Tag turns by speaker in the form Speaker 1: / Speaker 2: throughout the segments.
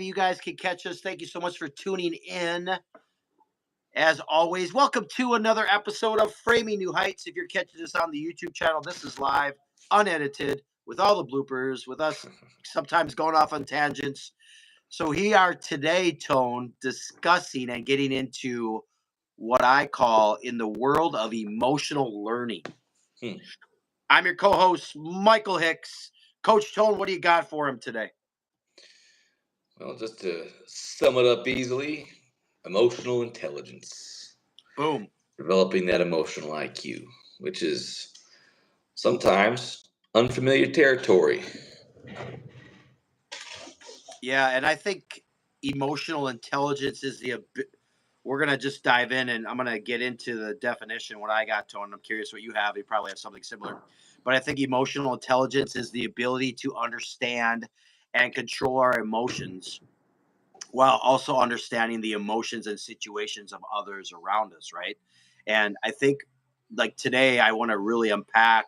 Speaker 1: live. You guys can catch us. Thank you so much for tuning in. As always, welcome to another episode of Framing New Heights. If you're catching us on the YouTube channel, this is live, unedited, with all the bloopers, with us sometimes going off on tangents. So we are today, Tone, discussing and getting into what I call in the world of emotional learning. I'm your co-host, Michael Hicks. Coach Tone, what do you got for him today?
Speaker 2: Well, just to sum it up easily, emotional intelligence.
Speaker 1: Boom.
Speaker 2: Developing that emotional IQ, which is sometimes unfamiliar territory.
Speaker 1: Yeah, and I think emotional intelligence is we're going to just dive in, and I'm going to get into the definition, what I got, Tone. I'm curious what you have. You probably have something similar. But I think emotional intelligence is the ability to understand and control our emotions while also understanding the emotions and situations of others around us, right? And I think, like today, I want to really unpack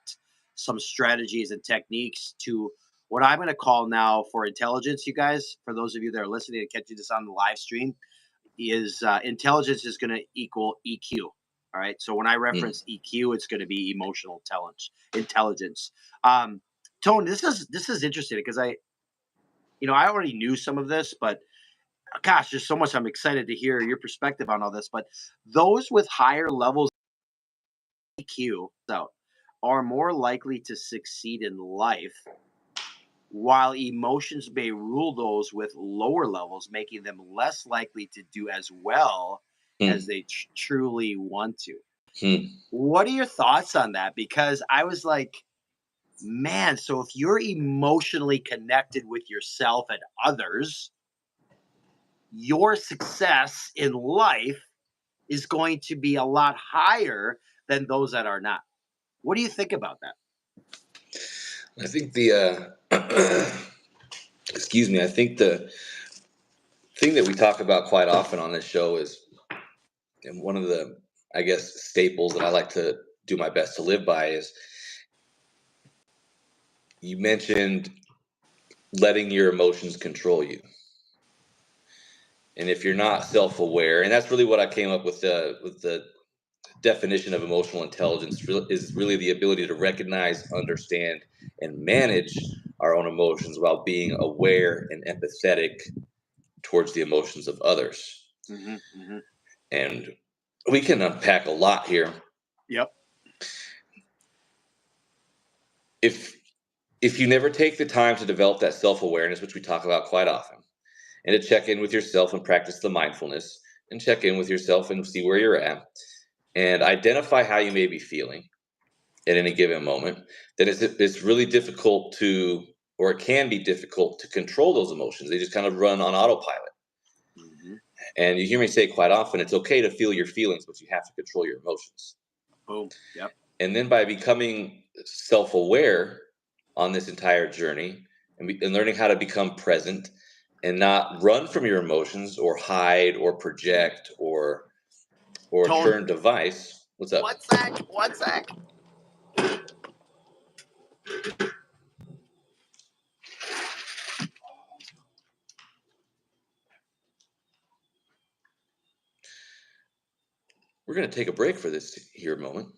Speaker 1: some strategies and techniques to what I'm going to call now for intelligence, you guys, for those of you that are listening and catching this on the live stream, is intelligence is going to equal EQ. All right. So when I reference EQ, it's going to be emotional intelligence. Tone, this is interesting because I already knew some of this, but gosh, there's so much I'm excited to hear your perspective on all this. But those with higher levels of EQ are more likely to succeed in life, while emotions may rule those with lower levels, making them less likely to do as well as they truly want to. What are your thoughts on that? Because I was like, man, so if you're emotionally connected with yourself and others, your success in life is going to be a lot higher than those that are not. What do you think about that?
Speaker 2: I think I think the thing that we talk about quite often on this show is, and one of the, I guess, staples that I like to do my best to live by is, you mentioned letting your emotions control you. And if you're not self-aware, and that's really what I came up with the definition of emotional intelligence is really the ability to recognize, understand, and manage our own emotions while being aware and empathetic towards the emotions of others. And we can unpack a lot here.
Speaker 1: Yep.
Speaker 2: If you never take the time to develop that self-awareness, which we talk about quite often, and to check in with yourself and practice the mindfulness and check in with yourself and see where you're at and identify how you may be feeling at any given moment, then it's really difficult to, or it can be difficult to control those emotions. They just kind of run on autopilot. And you hear me say quite often, it's okay to feel your feelings, but you have to control your emotions.
Speaker 1: Boom. Yep.
Speaker 2: And then by becoming self-aware on this entire journey and learning how to become present and not run from your emotions or hide or project or turn device. What's up?
Speaker 1: One sec.
Speaker 2: We're going to take a break for this here moment,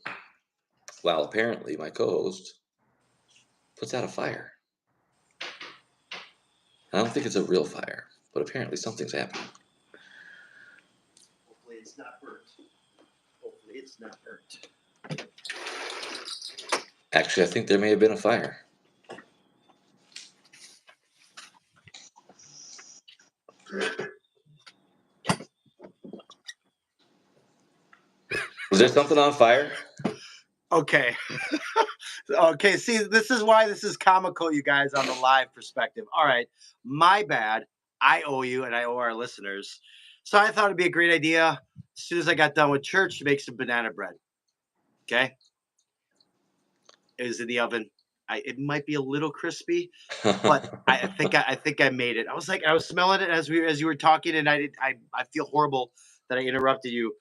Speaker 2: while apparently my co-host puts out a fire. I don't think it's a real fire, but apparently something's happening.
Speaker 1: Hopefully it's not burnt.
Speaker 2: Actually, I think there may have been a fire. Was there something on fire?
Speaker 1: Okay. Okay, see, this is why this is comical, you guys, on the live perspective. All right, my bad. I owe you and I owe our listeners. So I thought it'd be a great idea as soon as I got done with church to make some banana bread. Okay? It was in the oven. It might be a little crispy, but I think I made it. I was smelling it as you were talking, and I feel horrible that I interrupted you.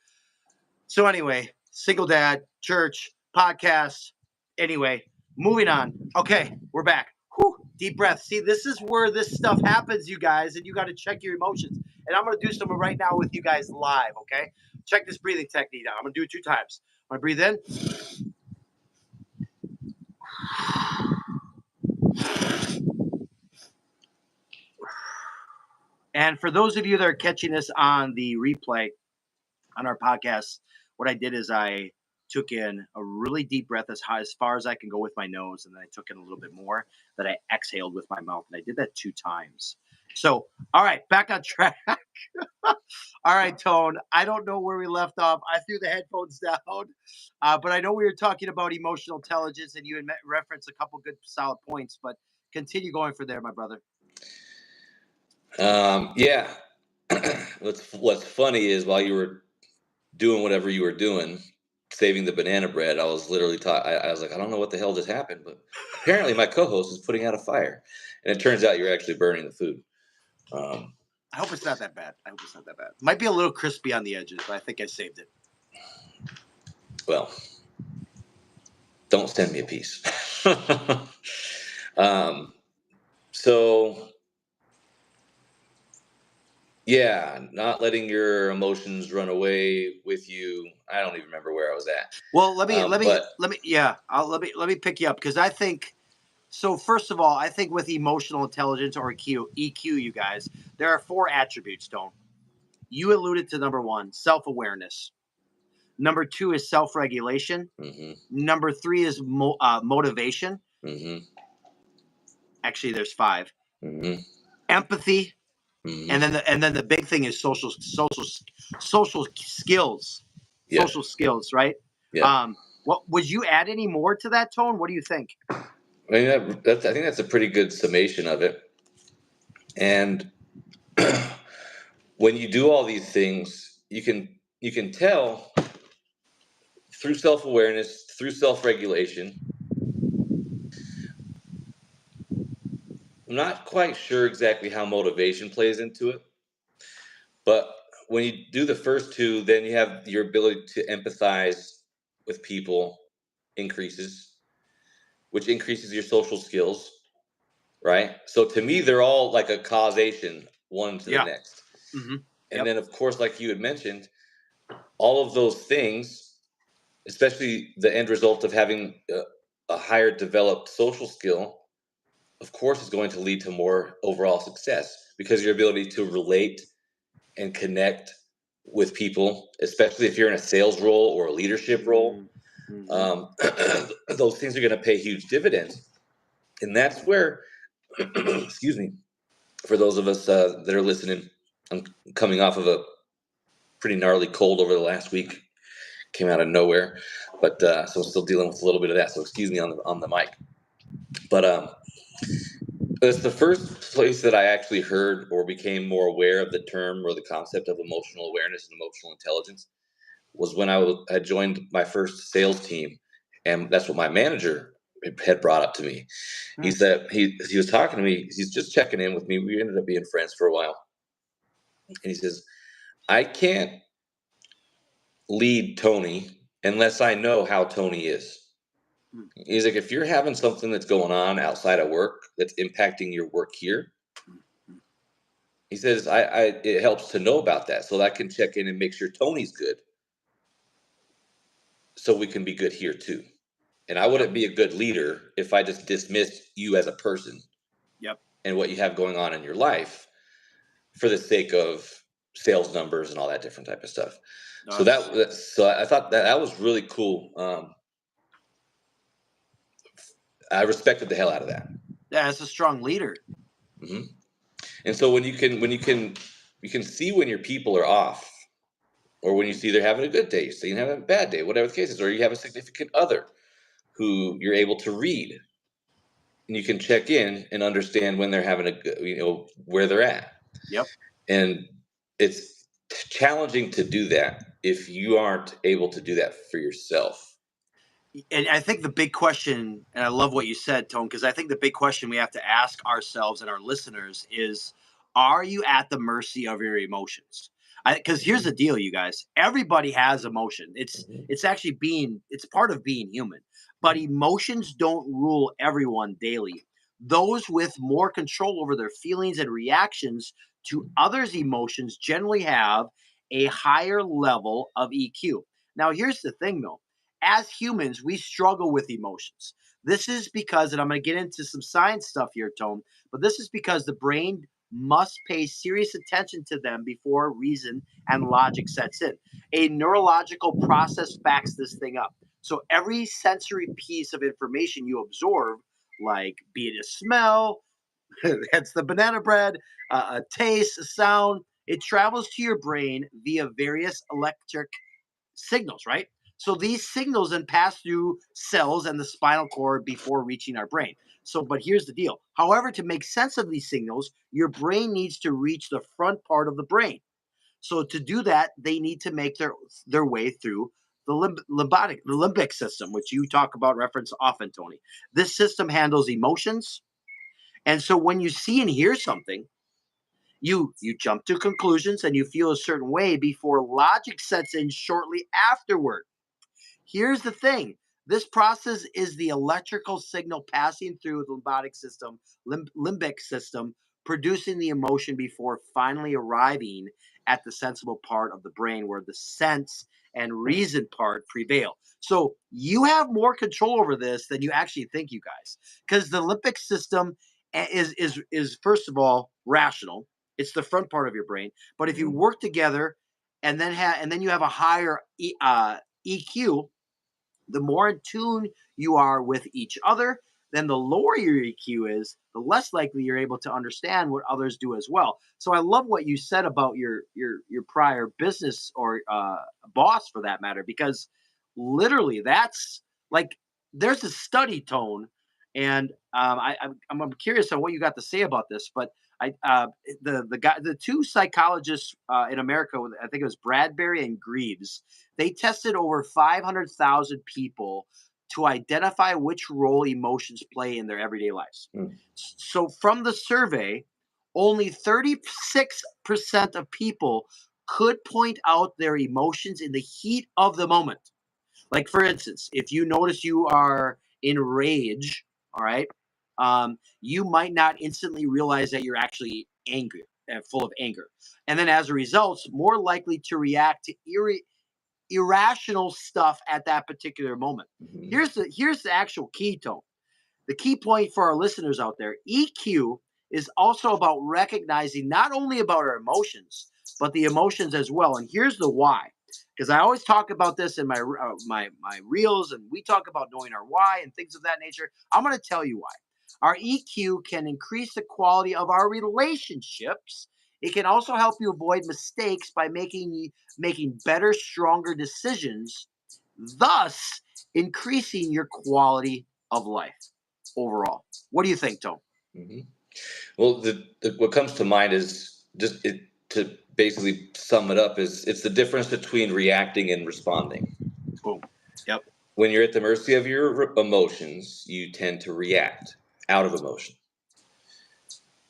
Speaker 1: So anyway, single dad, church, podcast. Anyway, moving on. Okay, we're back. Whew. Deep breath. See, this is where this stuff happens, you guys, and you got to check your emotions. And I'm going to do some right now with you guys live, okay? Check this breathing technique out. I'm going to do it 2 times. I'm going to breathe in. And for those of you that are catching this on the replay on our podcast, what I did is I took in a really deep breath as far as I can go with my nose, and then I took in a little bit more that I exhaled with my mouth, and I did that 2 times. So, all right, back on track. All right, Tone. I don't know where we left off. I threw the headphones down, but I know we were talking about emotional intelligence, and you had referenced a couple good solid points. But continue going for there, my brother.
Speaker 2: Yeah. What's funny is while you were doing whatever you were doing, saving the banana bread, I was literally I was like, I don't know what the hell just happened, but apparently my co-host is putting out a fire, and it turns out you're actually burning the food.
Speaker 1: I hope it's not that bad. Might be a little crispy on the edges, but I think I saved it.
Speaker 2: Well, don't send me a piece. So yeah, not letting your emotions run away with you. I don't even remember where I was at.
Speaker 1: Well, let me pick you up, because I think so. First of all, I think with emotional intelligence, or EQ, you guys, there are 4 attributes. Don't you alluded to number 1, self-awareness. Number 2 is self-regulation.
Speaker 2: Mm-hmm.
Speaker 1: Number 3 is motivation.
Speaker 2: Mm-hmm.
Speaker 1: Actually, there's 5.
Speaker 2: Mm-hmm.
Speaker 1: Empathy.
Speaker 2: Mm-hmm.
Speaker 1: And then the big thing is social skills.
Speaker 2: Yeah.
Speaker 1: Social skills, right?
Speaker 2: Yeah.
Speaker 1: What would you add any more to that, Tone? What do you think?
Speaker 2: I mean, I think that's a pretty good summation of it. And when you do all these things, you can tell through self-awareness, through self-regulation. I'm not quite sure exactly how motivation plays into it, but when you do the first 2, then you have your ability to empathize with people increases, which increases your social skills, right? So to me, they're all like a causation, one to the next.
Speaker 1: Mm-hmm.
Speaker 2: And then, of course, like you had mentioned, all of those things, especially the end result of having a higher developed social skill, of course, is going to lead to more overall success, because your ability to relate and connect with people, especially if you're in a sales role or a leadership role, those things are going to pay huge dividends. And that's where, excuse me, for those of us that are listening, I'm coming off of a pretty gnarly cold over the last week. Came out of nowhere, but so I'm still dealing with a little bit of that. So excuse me on the mic. But it's the first place that I actually heard or became more aware of the term or the concept of emotional awareness and emotional intelligence was when I had joined my first sales team, and that's what my manager had brought up to me. He said he was talking to me. He's just checking in with me. We ended up being friends for a while, and he says, "I can't lead Tony unless I know how Tony is." He's like, if you're having something that's going on outside of work that's impacting your work here, he says, it helps to know about that so that I can check in and make sure Tony's good, so we can be good here too. And I wouldn't be a good leader if I just dismissed you as a person.
Speaker 1: Yep.
Speaker 2: And what you have going on in your life for the sake of sales numbers and all that different type of stuff. Nice. So I thought that was really cool. I respected the hell out of that.
Speaker 1: Yeah, it's a strong leader.
Speaker 2: Mm-hmm. And so you can see when your people are off, or when you see they're having a good day, so you have a bad day, whatever the case is, or you have a significant other who you're able to read, and you can check in and understand when they're having a good, where they're at.
Speaker 1: Yep.
Speaker 2: And it's challenging to do that if you aren't able to do that for yourself.
Speaker 1: And I think the big question, and I love what you said, Tone, because I think the big question we have to ask ourselves and our listeners is, are you at the mercy of your emotions? Because here's the deal, you guys. Everybody has emotion. It's actually it's part of being human. But emotions don't rule everyone daily. Those with more control over their feelings and reactions to others' emotions generally have a higher level of EQ. Now, here's the thing though, as humans, we struggle with emotions. This is because, and I'm going to get into some science stuff here, Tone, but this is because the brain must pay serious attention to them before reason and logic sets in. A neurological process backs this thing up. So every sensory piece of information you absorb, like be it a smell, that's the banana bread, a taste, a sound, it travels to your brain via various electric signals, right? So these signals then pass through cells and the spinal cord before reaching our brain. So, but here's the deal. However, to make sense of these signals, your brain needs to reach the front part of the brain. So to do that, they need to make their way through the limbic system, which you talk about reference often, Tony. This system handles emotions, and so when you see and hear something, you jump to conclusions and you feel a certain way before logic sets in shortly afterward. Here's the thing. This process is the electrical signal passing through the limbic system, producing the emotion before finally arriving at the sensible part of the brain where the sense and reason part prevail. So you have more control over this than you actually think, you guys, because the limbic system is first of all rational. It's the front part of your brain. But if you
Speaker 2: Mhm.
Speaker 1: work together and then you have a higher EQ, the more in tune you are with each other, then the lower your EQ is, the less likely you're able to understand what others do as well. So I love what you said about your prior business or boss for that matter, because literally that's like there's a study, Tone, and I'm curious on what you got to say about this, but the two psychologists in America, I think it was Bradbury and Greaves, they tested over 500,000 people to identify which role emotions play in their everyday lives.
Speaker 2: Mm.
Speaker 1: So, from the survey, only 36% of people could point out their emotions in the heat of the moment. Like, for instance, if you notice you are in rage, all right, you might not instantly realize that you're actually angry and full of anger. And then as a result, more likely to react to irrational stuff at that particular moment.
Speaker 2: Mhm.
Speaker 1: Here's the actual key, Tone. The key point for our listeners out there: EQ is also about recognizing not only about our emotions, but the emotions as well. And here's the why. Because I always talk about this in my reels, and we talk about knowing our why and things of that nature. I'm going to tell you why. Our EQ can increase the quality of our relationships. It can also help you avoid mistakes by making better, stronger decisions, thus increasing your quality of life overall. What do you think, Tom?
Speaker 2: Mhm. Well, what comes to mind is just to basically sum it up is it's the difference between reacting and responding.
Speaker 1: Boom. Yep.
Speaker 2: When you're at the mercy of your emotions, you tend to react out of emotion.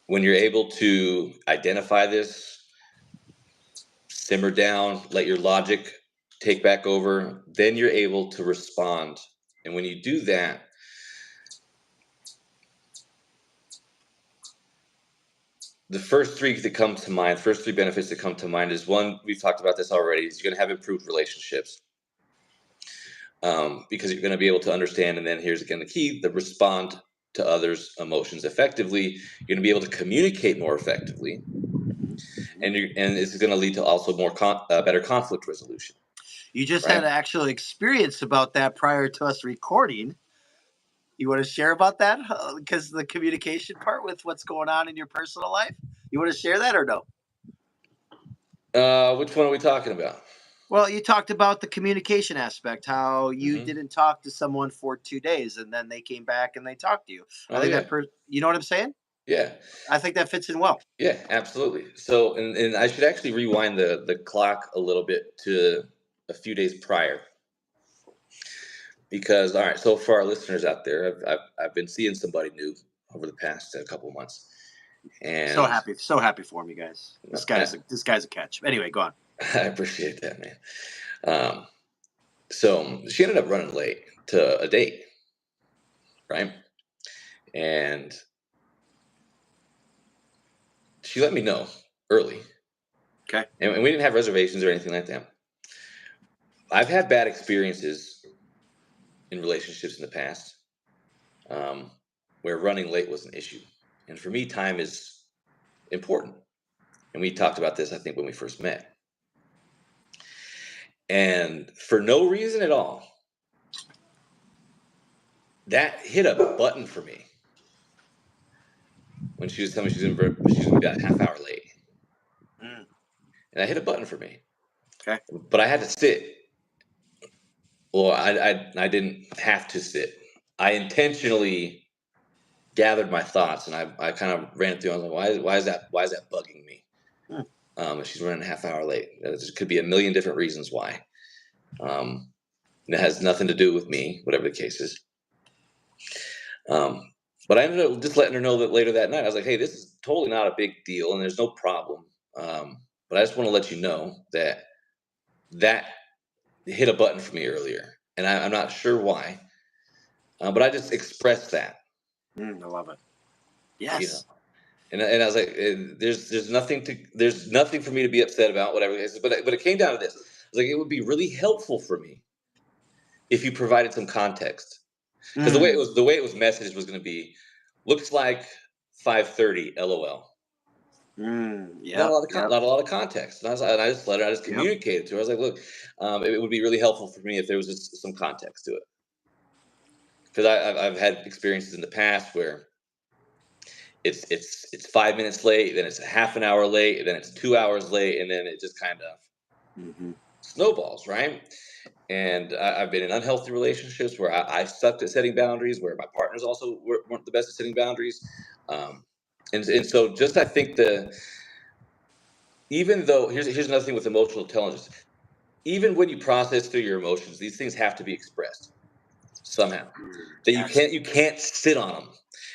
Speaker 2: When you're able to identify this, simmer down, let your logic take back over, then you're able to respond. And when you do that, the first three that come to mind, first three benefits that come to mind is one, we've talked about this already, is you're going to have improved relationships because you're going to be able to understand. And then here's again the key: the respond to others' emotions effectively. You're going to be able to communicate more effectively, and it's going to lead to also more better conflict resolution.
Speaker 1: You just had
Speaker 2: Right?
Speaker 1: an actual experience about that prior to us recording. You want to share about that? Because the communication part with what's going on in your personal life. You want to share that or no?
Speaker 2: Which one are we talking about?
Speaker 1: Well, you talked about the communication aspect, how you
Speaker 2: Mm-hmm.
Speaker 1: didn't talk to someone for 2 days and then they came back and they talked to you. I
Speaker 2: Oh
Speaker 1: think
Speaker 2: yeah,
Speaker 1: you know what I'm saying?
Speaker 2: yeah,
Speaker 1: I think that fits in well.
Speaker 2: yeah, absolutely. So, and I should actually rewind the clock a little bit to a few days prior. Because all right, so for our listeners out there, I've been seeing somebody new over the past couple of months, and
Speaker 1: So happy for him, you guys.
Speaker 2: I,
Speaker 1: This guy's a catch. Anyway, go on.
Speaker 2: I appreciate that, man. So she ended up running late to a date, right? And she let me know early.
Speaker 1: Okay.
Speaker 2: And we didn't have reservations or anything like that. I've had bad experiences in relationships in the past, where running late was an issue. And for me, time is important. And we talked about this, I think, when we first met. And for no reason at all, that hit a button for me when she was telling me she was going to be about a half hour late.
Speaker 1: Mm.
Speaker 2: And that hit a button for me.
Speaker 1: Okay.
Speaker 2: But I had to sit. Well, I didn't have to sit. I intentionally gathered my thoughts, and I kind of ran through. I was like, why is that bugging me? She's running a half hour late. There could be a million different reasons why. And it has nothing to do with me, whatever the case is. But I ended up just letting her know that later that night. I was like, hey, this is totally not a big deal, and there's no problem. But I just want to let you know that hit a button for me earlier, and I'm not sure why. But I just expressed that.
Speaker 1: I love it.
Speaker 2: You know,
Speaker 1: Yes.
Speaker 2: and I was like, there's nothing for me to be upset about, whatever it is. But it came down to this. I was like, it would be really helpful for me if you provided some context, because the way it was messaged was going to be, looks like 5:30, LOL.
Speaker 1: Yep.
Speaker 2: Not a lot of context. And I just
Speaker 1: Yep.
Speaker 2: communicated to her. I was like, look, it would be really helpful for me if there was just some context to it, because I've had experiences in the past where it's 5 minutes late, then it's a half an hour late, then it's 2 hours late, and then it just kind of snowballs, right? And I've been in unhealthy relationships where I sucked at setting boundaries, where my partners also weren't the best at setting boundaries, and so just I think even though here's another thing with emotional intelligence, even when you process through your emotions, these things have to be expressed somehow. That you can't sit on them.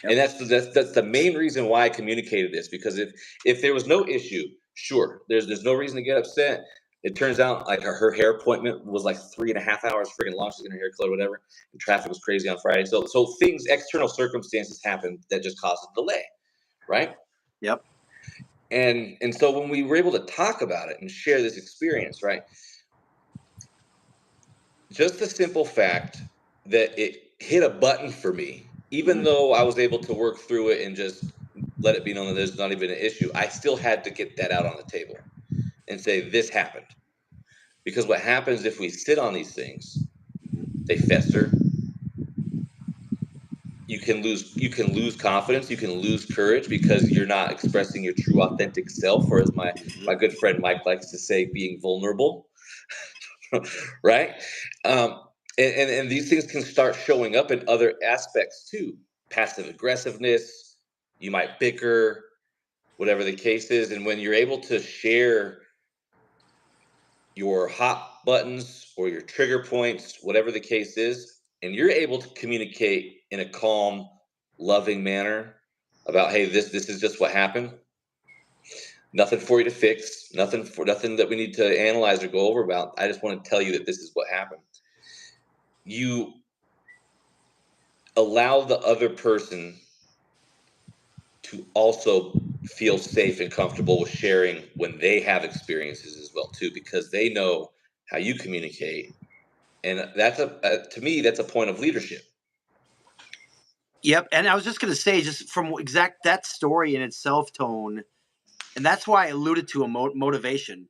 Speaker 2: Yep. And that's the main reason why I communicated this, because if there was no issue, sure, there's no reason to get upset. It turns out like her hair appointment was like 3.5 hours freaking long. She's getting her hair cut or whatever. And traffic was crazy on Friday. So things, external circumstances happen that just caused a delay, right?
Speaker 1: Yep.
Speaker 2: And so when we were able to talk about it and share this experience, right? Just the simple fact that it hit a button for me, even though I was able to work through it and just let it be known that there's not even an issue, I still had to get that out on the table and say, this happened. Because what happens if we sit on these things, they fester. You can lose confidence, you can lose courage, because you're not expressing your true authentic self, or as my good friend Mike likes to say, being vulnerable. Right? And these things can start showing up in other aspects too. Passive aggressiveness, you might bicker, whatever the case is. And when you're able to share your hot buttons or your trigger points, whatever the case is, and you're able to communicate in a calm, loving manner about, hey, this is just what happened. Nothing for you to fix, nothing that we need to analyze or go over about. I just want to tell you that this is what happened. You allow the other person to also feel safe and comfortable with sharing when they have experiences as well too, because they know how you communicate, and that's to me that's a point of leadership.
Speaker 1: Yep. And I was just going to say, just from that story in itself, Tone, and that's why I alluded to a motivation.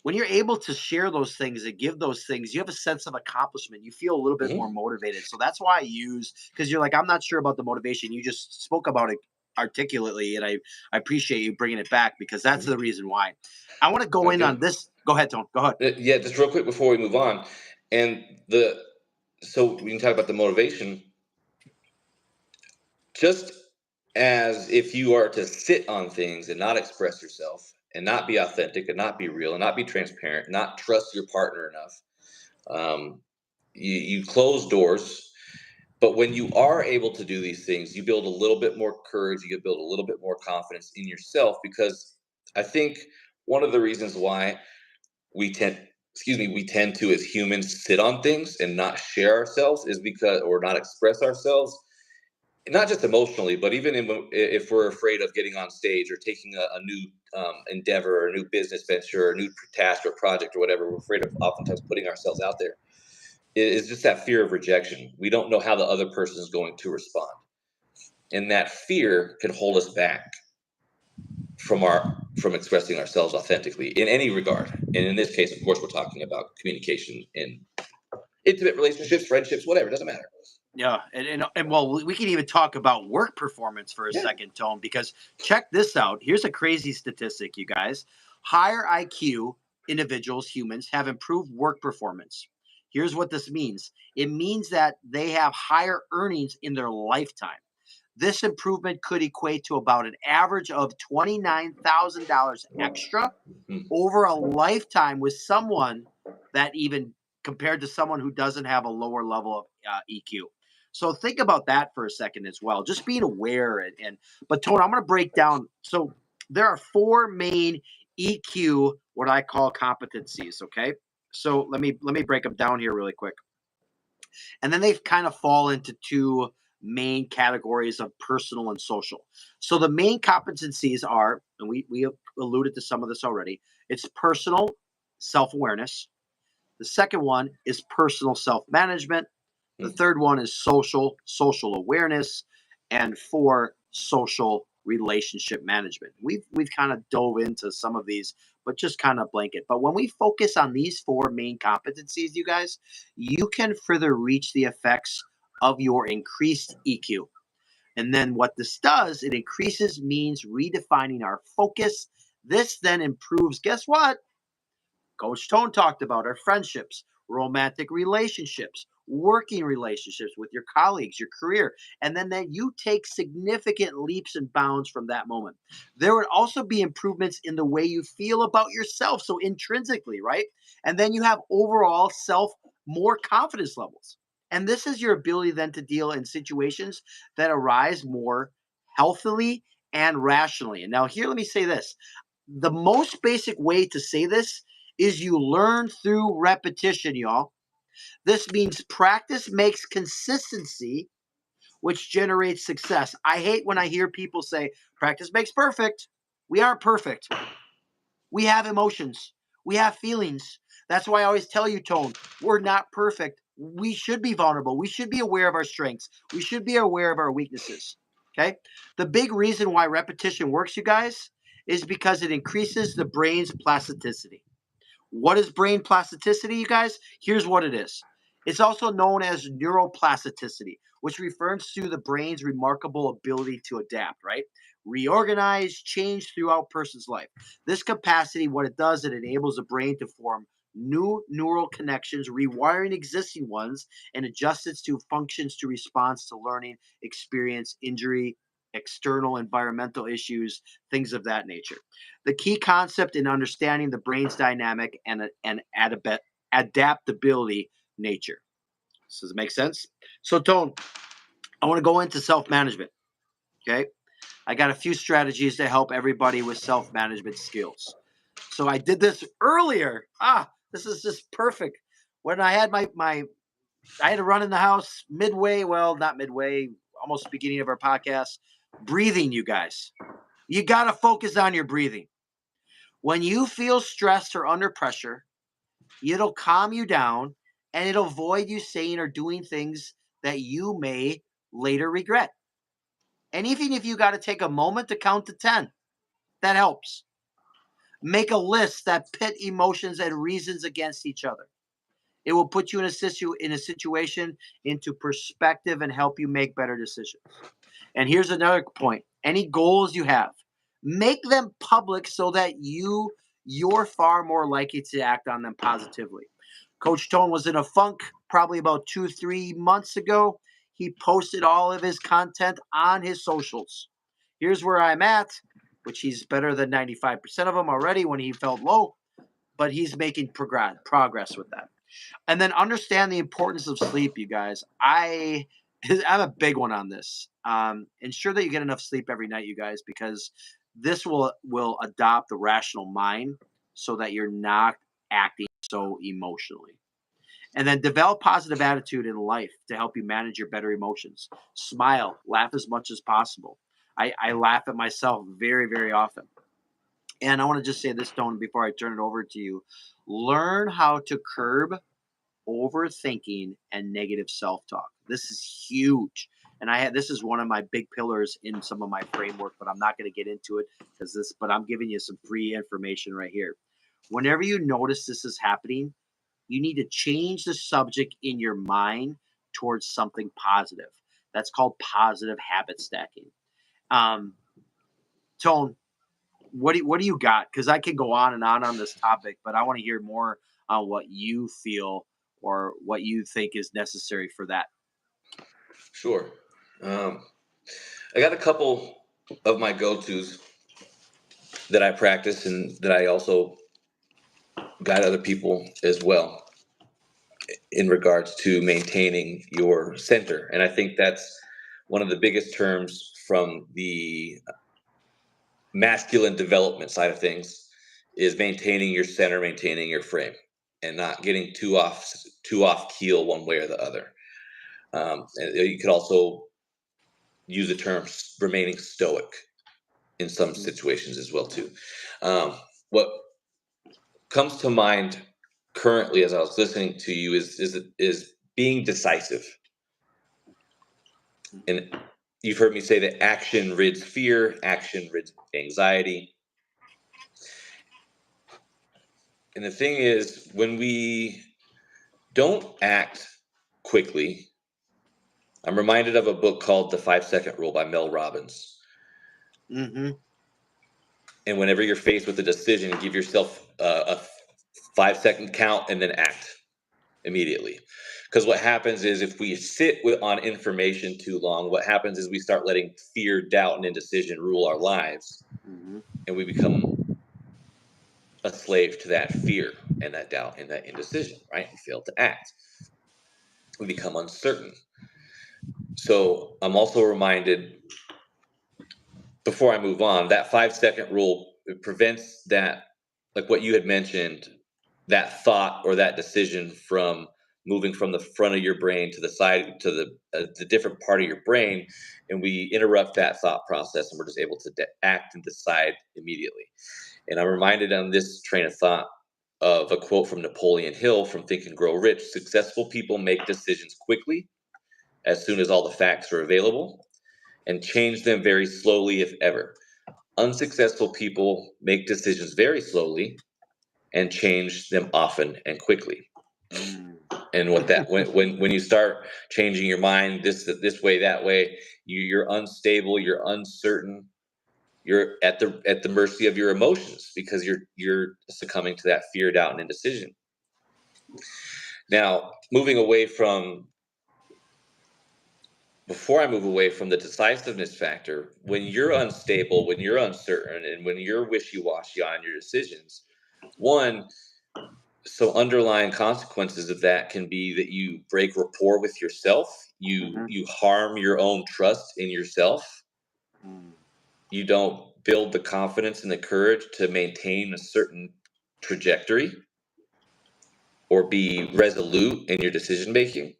Speaker 1: When you're able to share those things and give those things, you have a sense of accomplishment. You feel a little bit more motivated. So that's why I use, because you're like, I'm not sure about the motivation. You just spoke about it articulately, and I appreciate you bringing it back, because that's the reason why. I want to go in on this. Go ahead, Tone. Go ahead.
Speaker 2: Yeah, just real quick before we move on. And so we can talk about the motivation. Just as if you are to sit on things and not express yourself and not be authentic and not be real and not be transparent, not trust your partner enough, you close doors. But when you are able to do these things, you build a little bit more courage, you build a little bit more confidence in yourself, because I think one of the reasons why we tend to, as humans, sit on things and not share ourselves is because, or not express ourselves, not just emotionally, but even if we're afraid of getting on stage or taking a new endeavor or a new business venture or a new task or project or whatever, we're afraid of oftentimes putting ourselves out there. It is just that fear of rejection. We don't know how the other person is going to respond. And that fear can hold us back from expressing ourselves authentically in any regard. And in this case, of course, we're talking about communication in intimate relationships, friendships, whatever, it doesn't matter.
Speaker 1: Yeah, and well, we can even talk about work performance for a
Speaker 2: Yeah.
Speaker 1: second, Tone, because check this out. Here's a crazy statistic, you guys. Higher IQ individuals, humans, have improved work performance. Here's what this means. It means that they have higher earnings in their lifetime. This improvement could equate to about an average of $29,000 extra
Speaker 2: Mhm.
Speaker 1: over a lifetime with someone that even compared to someone who doesn't have a lower level of EQ. So think about that for a second as well. Just being aware and but Tony, I'm going to break down. So there are four main EQ, what I call competencies. Okay, so let me break them down here really quick, and then they kind of fall into two main categories of personal and social. So the main competencies are, and we alluded to some of this already. It's personal self awareness. The second one is personal self management. The
Speaker 2: Mhm.
Speaker 1: third one is social awareness, and four, social relationship management. We've kind of dove into some of these, but just kind of blanket. But when we focus on these four main competencies, you guys, you can further reach the effects of your increased EQ. And then what this does, it increases means redefining our focus. This then improves, guess what? Coach Tone talked about our friendships, romantic relationships, working relationships with your colleagues, your career, and then that you take significant leaps and bounds from that moment. There would also be improvements in the way you feel about yourself, so intrinsically, right? And then you have overall self more confidence levels. And this is your ability then to deal in situations that arise more healthily and rationally. And now, here, let me say this, the most basic way to say this is you learn through repetition, y'all. This means practice makes consistency, which generates success. I hate when I hear people say practice makes perfect. We aren't perfect. We have emotions, we have feelings. That's why I always tell you, Tone, we're not perfect. We should be vulnerable. We should be aware of our strengths. We should be aware of our weaknesses. Okay. The big reason why repetition works, you guys, is because it increases the brain's plasticity. What is brain plasticity, you guys? Here's what it is. It's also known as neuroplasticity, which refers to the brain's remarkable ability to adapt, right? Reorganize, change throughout a person's life. This capacity, what it does, it enables the brain to form new neural connections, rewiring existing ones, and adjusts it to functions to response to learning, experience, injury, external environmental issues, things of that nature. The key concept in understanding the brain's dynamic and adaptability nature. Does it make sense? So, Tone, I want to go into self management. Okay. I got a few strategies to help everybody with self management skills. So, I did this earlier. This is just perfect. When I had I had to run in the house midway, well, not midway, almost beginning of our podcast. Breathing, you guys. You got to focus on your breathing. When you feel stressed or under pressure, it'll calm you down and it'll avoid you saying or doing things that you may later regret. And even if you got to take a moment to count to 10, that helps. Make a list that pit emotions and reasons against each other. It will put you in a situation into perspective and help you make better decisions. And here's another point. Any goals you have, make them public so that you're far more likely to act on them positively. Coach Tone was in a funk probably about 2, 3 months ago. He posted all of his content on his socials. Here's where I'm at, which he's better than 95% of them already when he felt low, but he's making progress with that. And then understand the importance of sleep, you guys. I'm a big one on this. Ensure that you get enough sleep every night, you guys, because this will adopt the rational mind so that you're not acting so emotionally. And then develop positive attitude in life to help you manage your better emotions. Smile, laugh as much as possible. I laugh at myself very, very often. And I want to just say this, Tone, before I turn it over to you. Learn how to curb overthinking and negative self-talk. This is huge. And this is one of my big pillars in some of my framework, but I'm not going to get into it but I'm giving you some free information right here. Whenever you notice this is happening, you need to change the subject in your mind towards something positive. That's called positive habit stacking. Um, Tone, what do you got? Because I could go on this topic, but I want to hear more on what you feel or what you think is necessary for that.
Speaker 2: Sure. Um, I got a couple of my go-tos that I practice and that I also guide other people as well in regards to maintaining your center. And I think that's one of the biggest terms from the masculine development side of things is maintaining your center, maintaining your frame, and not getting too off keel one way or the other. And you could also use the term remaining stoic in some
Speaker 1: Mhm.
Speaker 2: situations as well too. What comes to mind currently as I was listening to you is being decisive. And you've heard me say that action rids fear, action rids anxiety. And the thing is, when we don't act quickly, I'm reminded of a book called The 5 Second Rule by Mel Robbins.
Speaker 1: Mhm.
Speaker 2: And whenever you're faced with a decision, give yourself a 5 second count and then act immediately. Because what happens is if we sit on information too long, what happens is we start letting fear, doubt, and indecision rule our lives,
Speaker 1: Mhm.
Speaker 2: and we become a slave to that fear and that doubt and that indecision, right? We fail to act. We become uncertain. So I'm also reminded before I move on, that 5 second rule, it prevents that, like what you had mentioned, that thought or that decision from moving from the front of your brain to the side to the different part of your brain, and we interrupt that thought process, and we're just able to act and decide immediately. And I'm reminded on this train of thought of a quote from Napoleon Hill from Think and Grow Rich: "Successful people make decisions quickly, as soon as all the facts are available, and change them very slowly, if ever. Unsuccessful people make decisions very slowly and change them often and quickly."
Speaker 1: Mm.
Speaker 2: And what that when you start changing your mind this way, that way, you're unstable, you're uncertain, you're at the mercy of your emotions because you're succumbing to that fear, doubt, and indecision. Now, moving away from before I move away from the decisiveness factor, when you're unstable, when you're uncertain, and when you're wishy-washy on your decisions, one, so underlying consequences of that can be that you break rapport with yourself, you
Speaker 1: Mhm.
Speaker 2: you harm your own trust in yourself,
Speaker 1: Mm.
Speaker 2: you don't build the confidence and the courage to maintain a certain trajectory or be resolute in your decision making.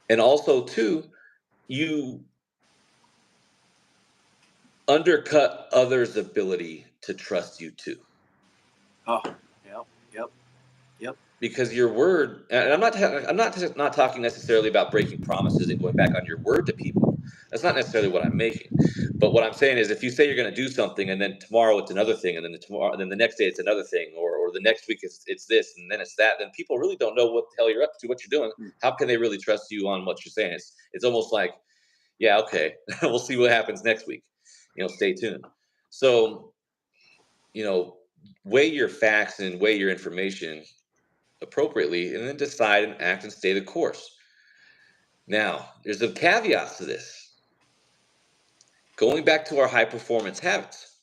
Speaker 2: And also, two, you undercut others' ability to trust you too.
Speaker 1: Oh, yep, yep, yep.
Speaker 2: Because your word, and I'm not talking necessarily about breaking promises and going back on your word to people. That's not necessarily what I'm making. But what I'm saying is, if you say you're going to do something, and then tomorrow it's another thing, and then and then the next day it's another thing, or the next week it's this, and then it's that, then people really don't know what the hell you're up to, what you're doing.
Speaker 1: Mm.
Speaker 2: How can they really trust you on what you're saying? It's almost like, yeah, okay, we'll see what happens next week. Stay tuned. So, you know, weigh your facts and weigh your information appropriately, and then decide and act and stay the course. Now, there's a caveat to this. Going back to our high performance habits,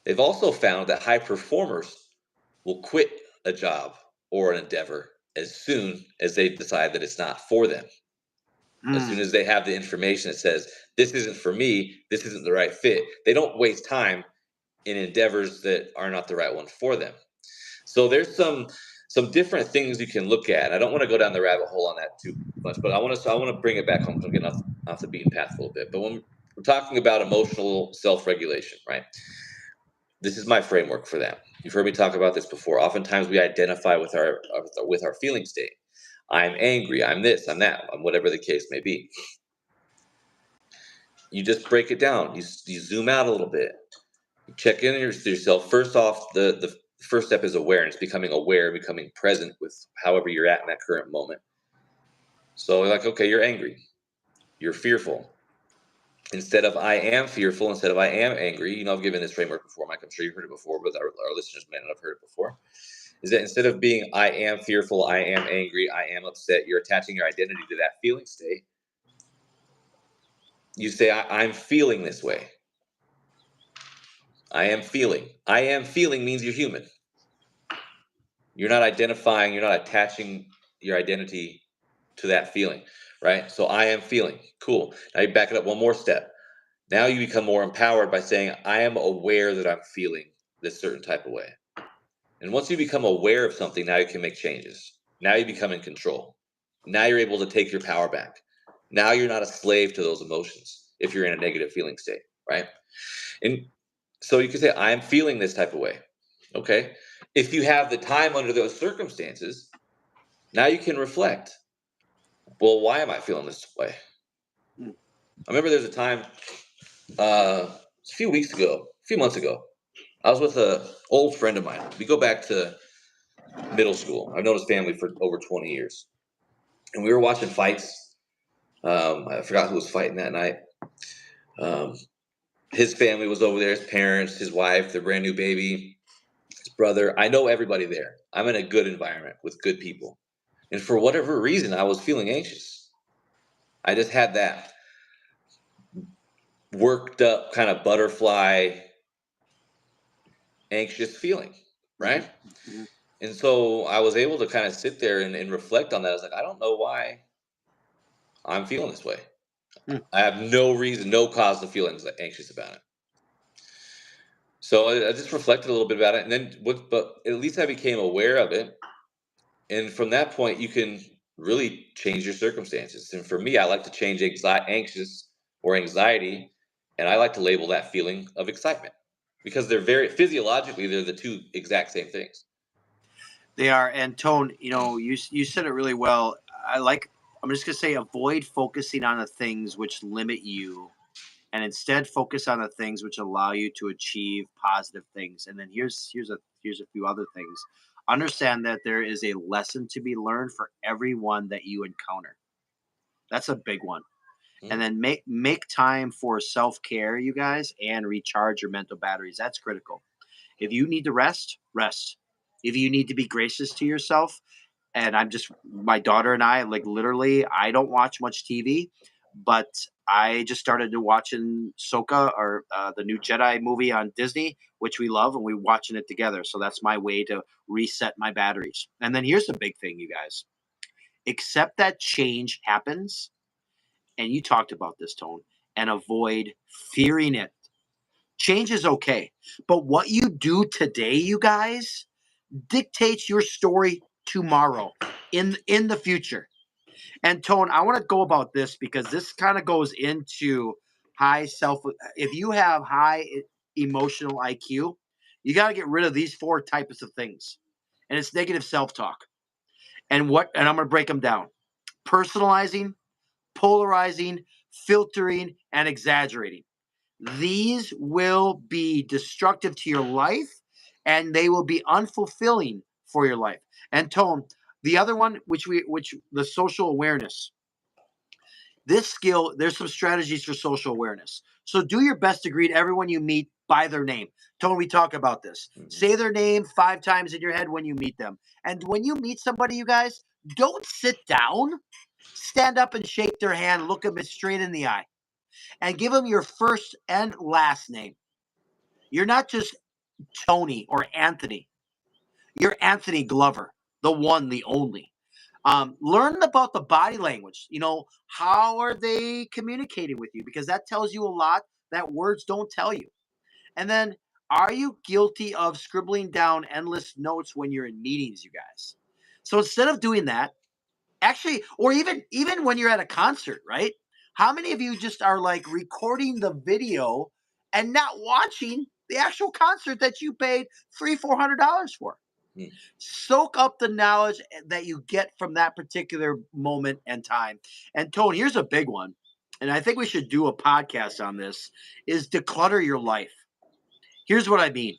Speaker 2: they've also found that high performers will quit a job or an endeavor as soon as they decide that it's not for them. As soon
Speaker 1: Mm.
Speaker 2: as they have the information that says, this isn't for me, this isn't the right fit, they don't waste time in endeavors that are not the right one for them. So there's some different things you can look at. I don't want to go down the rabbit hole on that too much, but I want to bring it back home because I'm getting off the beaten path a little bit. But when we're talking about emotional self-regulation, right? This is my framework for that. You've heard me talk about this before. Oftentimes we identify with our feeling state. I'm angry. I'm this. I'm that. I'm whatever the case may be. You just break it down. You zoom out a little bit. You check in yourself. First off, the first step is awareness, becoming aware, becoming present with however you're at in that current moment. So like, okay, you're angry. You're fearful. Instead of I am fearful, instead of I am angry, I've given this framework before, Mike. I'm sure you've heard it before, but our listeners may not have heard it before. Is that instead of being I am fearful, I am angry, I am upset, you're attaching your identity to that feeling state. You say, I'm feeling this way. I am feeling. I am feeling means you're human. You're not identifying, you're not attaching your identity to that feeling, right? So I am feeling. Cool. Now you back it up one more step. Now you become more empowered by saying, I am aware that I'm feeling this certain type of way. And once you become aware of something, now you can make changes. Now you become in control. Now you're able to take your power back. Now you're not a slave to those emotions if you're in a negative feeling state, right? And so you can say, I'm feeling this type of way. Okay. If you have the time under those circumstances, now you can reflect. Well, why am I feeling this way? I remember there's a time a few months ago, I was with an old friend of mine. We go back to middle school. I've known his family for over 20 years. And we were watching fights. I forgot who was fighting that night. His family was over there, his parents, his wife, their brand new baby, his brother. I know everybody there. I'm in a good environment with good people. And for whatever reason, I was feeling anxious. I just had that worked up kind of butterfly, anxious feeling, right?
Speaker 1: Mm-hmm.
Speaker 2: And so I was able to kind of sit there and reflect on that. I was like, I don't know why I'm feeling this way.
Speaker 1: Hmm.
Speaker 2: I have no reason, no cause to feel anxious about it. So I just reflected a little bit about it, and then but at least I became aware of it. And from that point, you can really change your circumstances. And for me, I like to change anxious or anxiety, and I like to label that feeling of excitement because they're very physiologically, they're the two exact same things.
Speaker 1: They are. And Tone, you said it really well. I'm just gonna say, avoid focusing on the things which limit you, and instead focus on the things which allow you to achieve positive things. And then here's a few other things. Understand that there is a lesson to be learned for everyone that you encounter. That's a big one. And
Speaker 2: Mm.
Speaker 1: then make time for self-care, you guys, and recharge your mental batteries. That's critical. If you need to rest, rest. If you need to be gracious to yourself, and my daughter and I, like, literally, I don't watch much TV, but I just started to watching Soka, or the new Jedi movie on Disney, which we love, and we're watching it together. So that's my way to reset my batteries. And then here's the big thing, you guys: accept that change happens, and you talked about this, Tone, and avoid fearing it. Change is okay, but what you do today, you guys, dictates your story tomorrow, in the future. And Tone, I want to go about this because this kind of goes into high self. If you have high emotional IQ, you got to get rid of these four types of things, and it's negative self talk. And I'm going to break them down: personalizing, polarizing, filtering, and exaggerating. These will be destructive to your life, and they will be unfulfilling for your life. And Tone, the other one, which the social awareness. This skill, there's some strategies for social awareness. So do your best to greet everyone you meet by their name. Tone, we talk about this.
Speaker 2: Mhm.
Speaker 1: Say their name 5 times in your head when you meet them. And when you meet somebody, you guys, don't sit down. Stand up and shake their hand, look them straight in the eye, and give them your first and last name. You're not just Tony or Anthony. You're Anthony Glover, the one, the only. Learn about the body language. How are they communicating with you? Because that tells you a lot that words don't tell you. And then, are you guilty of scribbling down endless notes when you're in meetings, you guys? So instead of doing that, actually, or even when you're at a concert, right? How many of you just are like recording the video and not watching the actual concert that you paid $300-400 for?
Speaker 2: Hmm.
Speaker 1: Soak up the knowledge that you get from that particular moment and time. And Tone, here's a big one, and I think we should do a podcast on this: is declutter your life. Here's what I mean: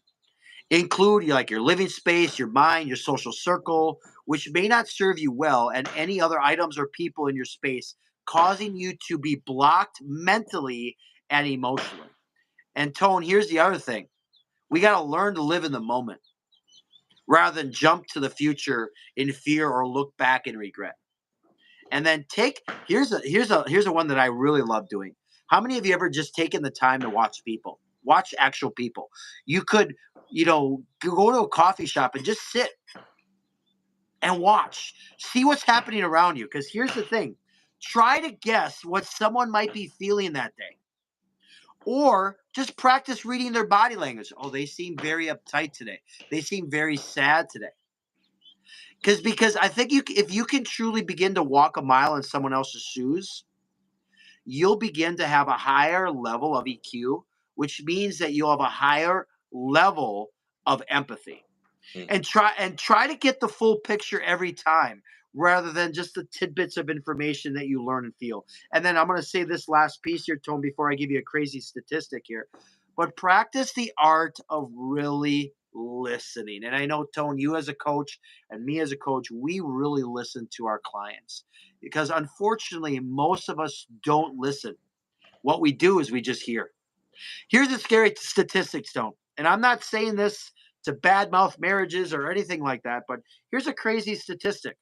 Speaker 1: include like your living space, your mind, your social circle, which may not serve you well, and any other items or people in your space, causing you to be blocked mentally and emotionally. And Tone, here's the other thing: we got to learn to live in the moment rather than jump to the future in fear or look back in regret. And then here's a one that I really love doing. How many of you ever just taken the time to watch people? Watch actual people. You could, go to a coffee shop and just sit and watch. See what's happening around you. Because here's the thing: try to guess what someone might be feeling that day. Or just practice reading their body language. Oh, they seem very uptight today. They seem very sad today. Because I think if you can truly begin to walk a mile in someone else's shoes, you'll begin to have a higher level of EQ, which means that you'll have a higher level of empathy.
Speaker 2: Hmm.
Speaker 1: And try to get the full picture every time rather than just the tidbits of information that you learn and feel. And then I'm going to say this last piece here, Tone, before I give you a crazy statistic here. But practice the art of really listening. And I know, Tone, you as a coach and me as a coach, we really listen to our clients because unfortunately, most of us don't listen. What we do is we just hear. Here's a scary statistic, Stone. And I'm not saying this to badmouth marriages or anything like that, but here's a crazy statistic.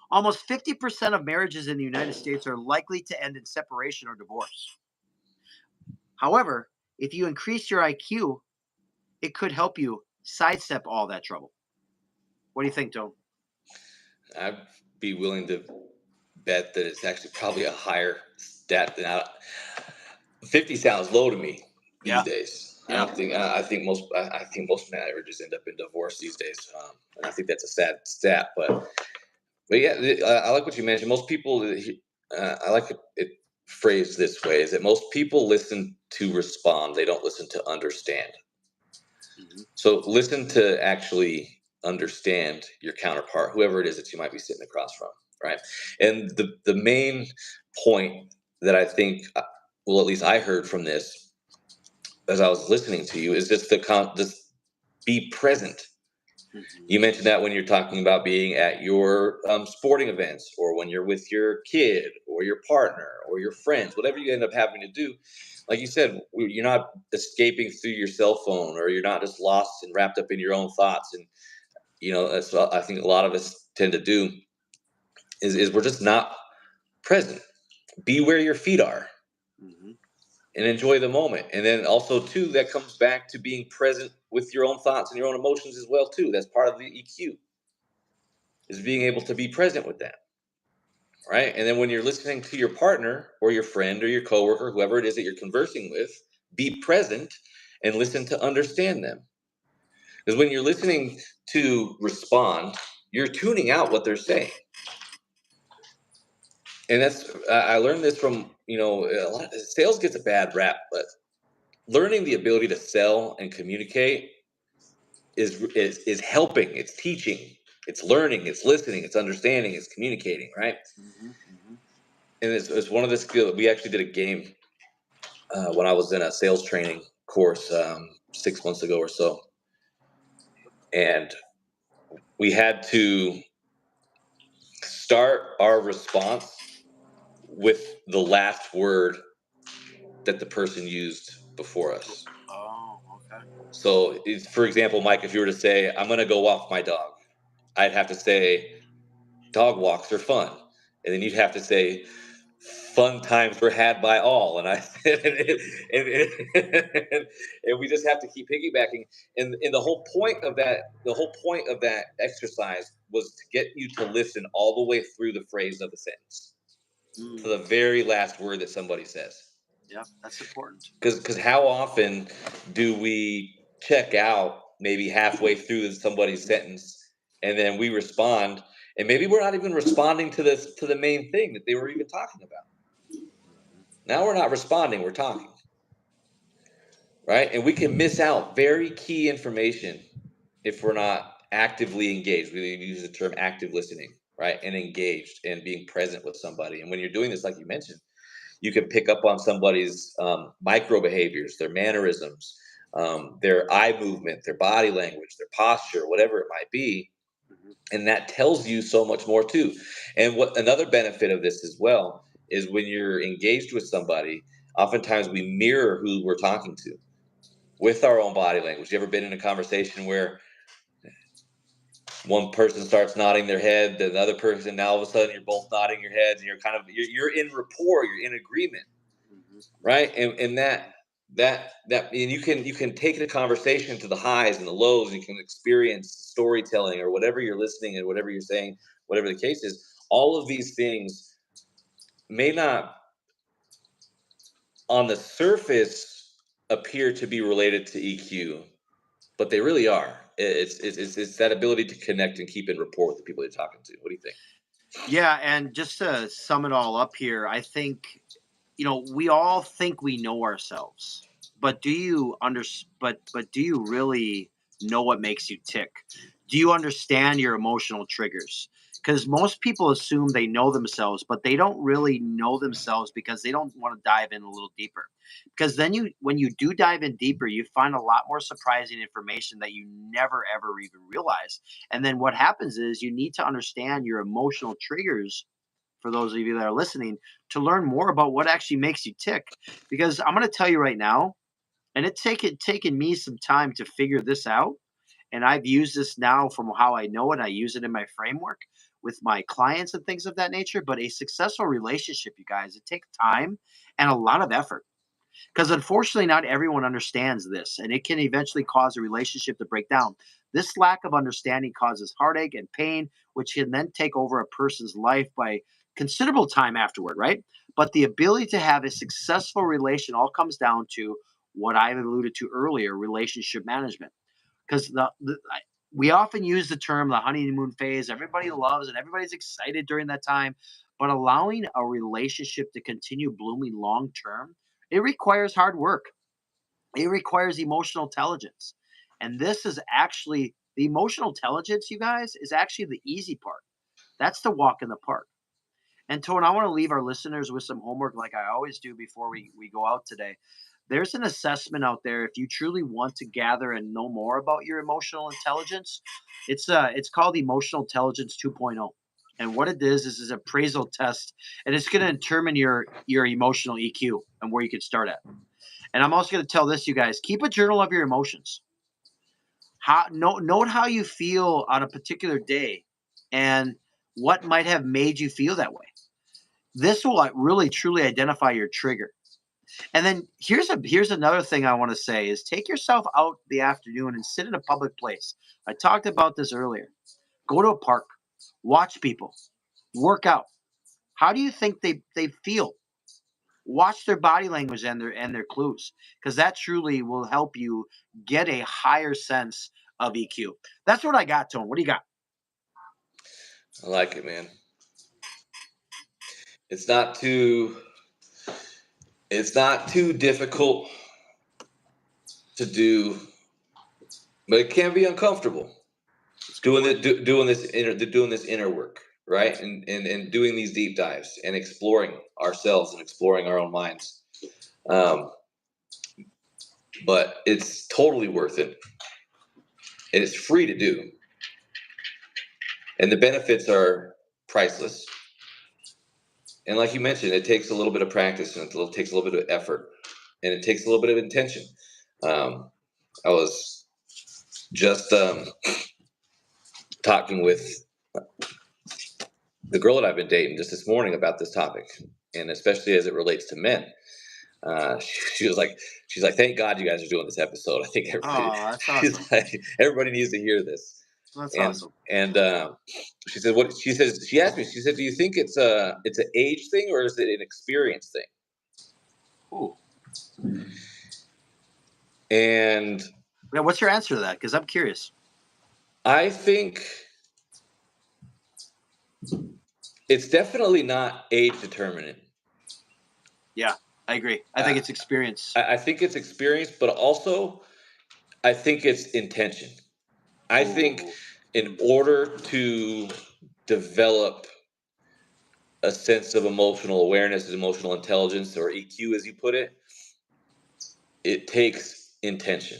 Speaker 1: Almost 50% of marriages in the United States are likely to end in separation or divorce. However, if you increase your IQ, it could help you sidestep all that trouble. What do you think, Tone?
Speaker 2: I'd be willing to bet that it's actually probably a higher stat than 50 sounds low to me these
Speaker 1: Yeah.
Speaker 2: days. I
Speaker 1: Yeah.
Speaker 2: don't think I think most marriages end up in divorce these days, and I think that's a sad stat. But yeah, I like what you mentioned. Most people, I like it phrased this way: is that most people listen to respond; they don't listen to understand.
Speaker 1: Mm-hmm.
Speaker 2: So listen to actually understand your counterpart, whoever it is that you might be sitting across from, right? And the main point that I think, well, at least I heard from this as I was listening to you, is just just be present.
Speaker 1: Mm-hmm.
Speaker 2: You mentioned that when you're talking about being at your sporting events, or when you're with your kid or your partner or your friends, whatever you end up having to do. Like you said, you're not escaping through your cell phone, or you're not just lost and wrapped up in your own thoughts. And that's what I think a lot of us tend to do is we're just not present. Be where your feet are
Speaker 1: Mm-hmm.
Speaker 2: and enjoy the moment. And then also too, that comes back to being present with your own thoughts and your own emotions as well too. That's part of the EQ, is being able to be present with that. Right. And then when you're listening to your partner or your friend or your coworker, whoever it is that you're conversing with, be present and listen to understand them. Because when you're listening to respond, you're tuning out what they're saying. And that's I learned this from, a lot of sales gets a bad rap, but learning the ability to sell and communicate is helping. It's teaching. It's learning. It's listening. It's understanding. It's communicating. Right.
Speaker 1: Mm-hmm. Mm-hmm.
Speaker 2: And it's one of the skills. We actually did a game when I was in a sales training course 6 months ago or so, and we had to start our response with the last word that the person used before us.
Speaker 1: Oh, okay.
Speaker 2: So, for example, Mike, if you were to say, "I'm going to go walk my dog," I'd have to say, "Dog walks are fun," and then you'd have to say, "Fun times were had by all," and I and we just have to keep piggybacking. And the whole point of that exercise was to get you to listen all the way through the phrase of the sentence to
Speaker 1: Mm.
Speaker 2: the very last word that somebody says.
Speaker 1: Yeah, that's important.
Speaker 2: Because how often do we check out maybe halfway through somebody's sentence and then we respond, and maybe we're not even responding to the main thing that they were even talking about. Now we're not responding, we're talking, right? And we can miss out very key information if we're not actively engaged. We use the term active listening, right? And engaged and being present with somebody. And when you're doing this, like you mentioned, you can pick up on somebody's micro behaviors, their mannerisms, their eye movement, their body language, their posture, whatever it might be. And that tells you so much more too. And what another benefit of this as well is when you're engaged with somebody, oftentimes we mirror who we're talking to with our own body language. You ever been in a conversation where one person starts nodding their head, the other person, now all of a sudden you're both nodding your heads, and you're in rapport, you're in agreement, right? And that and you can take the conversation to the highs and the lows. You can experience storytelling or whatever you're listening and whatever you're saying, whatever the case is. All of these things may not on the surface appear to be related to EQ, but they really are. It's that ability to connect and keep in rapport with the people you're talking to. What do you think?
Speaker 1: Yeah, and just to sum it all up here, I think, we all think we know ourselves, but do you really know what makes you tick? Do you understand your emotional triggers? Because most people assume they know themselves, but they don't really know themselves because they don't want to dive in a little deeper. Because then when you do dive in deeper, you find a lot more surprising information that you never ever even realized. And then what happens is you need to understand your emotional triggers, for those of you that are listening, to learn more about what actually makes you tick. Because I'm going to tell you right now, and it's taken me some time to figure this out. And I've used this now from how I know it. I use it in my framework with my clients and things of that nature. But a successful relationship, you guys, it takes time and a lot of effort. Because unfortunately, not everyone understands this, and it can eventually cause a relationship to break down. This lack of understanding causes heartache and pain, which can then take over a person's life by considerable time afterward, right? But the ability to have a successful relation all comes down to what I alluded to earlier, relationship management. Because we often use the term the honeymoon phase. Everybody loves and everybody's excited during that time. But allowing a relationship to continue blooming long term, it requires hard work. It requires emotional intelligence. And this is actually the emotional intelligence, you guys, is actually the easy part. That's the walk in the park. And Tone, I want to leave our listeners with some homework like I always do before we go out today. There's an assessment out there if you truly want to gather and know more about your emotional intelligence. It's called Emotional Intelligence 2.0. And what it is an appraisal test, and it's going to determine your emotional EQ and where you can start at. And I'm also going to tell this, you guys, keep a journal of your emotions. Note how you feel on a particular day and what might have made you feel that way. This will really truly identify your trigger. And then here's another thing I want to say is take yourself out the afternoon and sit in a public place. I talked about this earlier. Go to a park, watch people, work out. How do you think they feel? Watch their body language and their clues, because that truly will help you get a higher sense of EQ. That's what I got, Tone. What do you got?
Speaker 2: I like it, man. It's not too it's not too difficult to do, but it can be uncomfortable. Doing this inner work, right? And doing these deep dives and exploring ourselves and exploring our own minds. Um, but it's totally worth it, and it's free to do, and the benefits are priceless. And like you mentioned, it takes a little bit of practice, and it takes a little bit of effort, and it takes a little bit of intention. Um, I was just talking with the girl that I've been dating just this morning about this topic, and especially as it relates to men. She was like, she's like, thank God you guys are doing this episode. I think everybody,
Speaker 1: Oh, that's awesome.
Speaker 2: she's like, everybody needs to hear this.
Speaker 1: That's
Speaker 2: And
Speaker 1: awesome.
Speaker 2: she said, what she says, she asked me, she said, do you think it's an age thing or is it an experience thing?
Speaker 1: Ooh.
Speaker 2: And
Speaker 1: Yeah, what's your answer to that? Because I'm curious.
Speaker 2: I think It's definitely not age determinant.
Speaker 1: Yeah, I agree. I think it's experience.
Speaker 2: I think it's experience, but also I think it's intention. I think
Speaker 1: Ooh.
Speaker 2: in order to develop a sense of emotional awareness, emotional intelligence, or EQ, as you put it, it takes intention.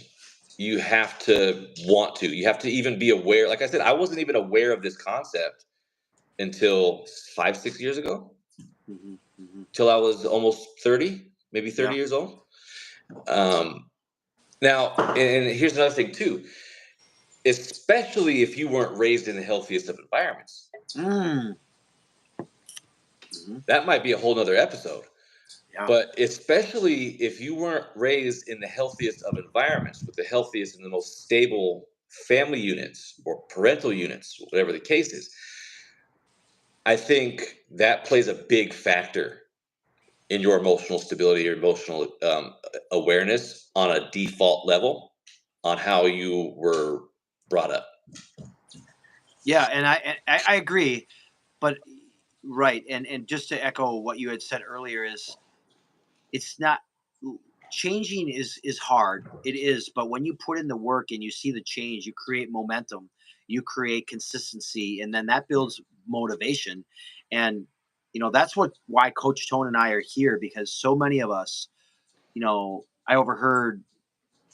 Speaker 2: You have to want to. You have to even be aware. Like I said, I wasn't even aware of this concept until 5, 6 years ago,
Speaker 1: Mm-hmm, mm-hmm.
Speaker 2: till I was almost 30, maybe 30
Speaker 1: Yeah.
Speaker 2: years old. Now, and here's another thing too, especially if you weren't raised in the healthiest of environments.
Speaker 1: Mm. Mm-hmm.
Speaker 2: That might be a whole nother episode.
Speaker 1: Yeah.
Speaker 2: But especially if you weren't raised in the healthiest of environments, with the healthiest and the most stable family units or parental units, whatever the case is, I think that plays a big factor in your emotional stability, your emotional awareness on a default level, on how you were brought up.
Speaker 1: Yeah, and I agree, but right, and just to echo what you had said earlier is it's not changing is hard. It is, but when you put in the work and you see the change, you create momentum, you create consistency, and then that builds motivation. And that's why Coach Tone and I are here, because so many of us, I overheard,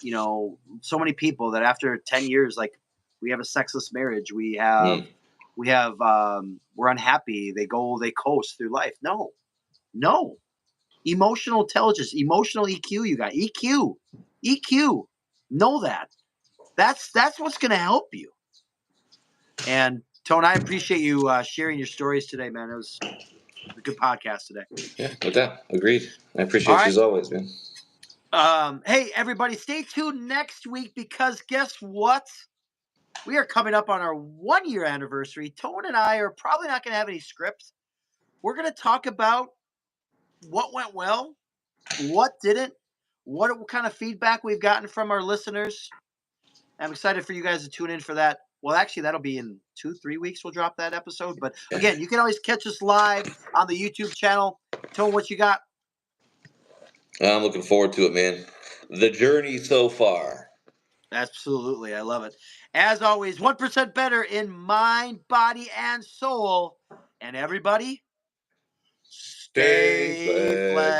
Speaker 1: so many people that after 10 years, like, we have a sexless marriage,
Speaker 2: Mm.
Speaker 1: we're unhappy, they coast through life. No, emotional intelligence, emotional EQ. You got EQ. Know that. That's what's going to help you. And Tone, I appreciate you sharing your stories today, man. It was a good podcast today.
Speaker 2: Yeah, no doubt. Agreed. I
Speaker 1: All
Speaker 2: appreciate you
Speaker 1: right.
Speaker 2: as always, man.
Speaker 1: Hey, everybody, stay tuned next week, because guess what? We are coming up on our 1 year anniversary. Tone and I are probably not going to have any script. We're going to talk about what went well, what didn't, what kind of feedback we've gotten from our listeners. I'm excited for you guys to tune in for that. Well, actually, that'll be in 2-3 weeks. We'll drop that episode. But again, you can always catch us live on the YouTube channel. Tone, what you got?
Speaker 2: I'm looking forward to it, man. The journey so far.
Speaker 1: Absolutely. I love it. As always, 1% better in mind, body, and soul. And everybody,
Speaker 2: Stay
Speaker 1: stay flat.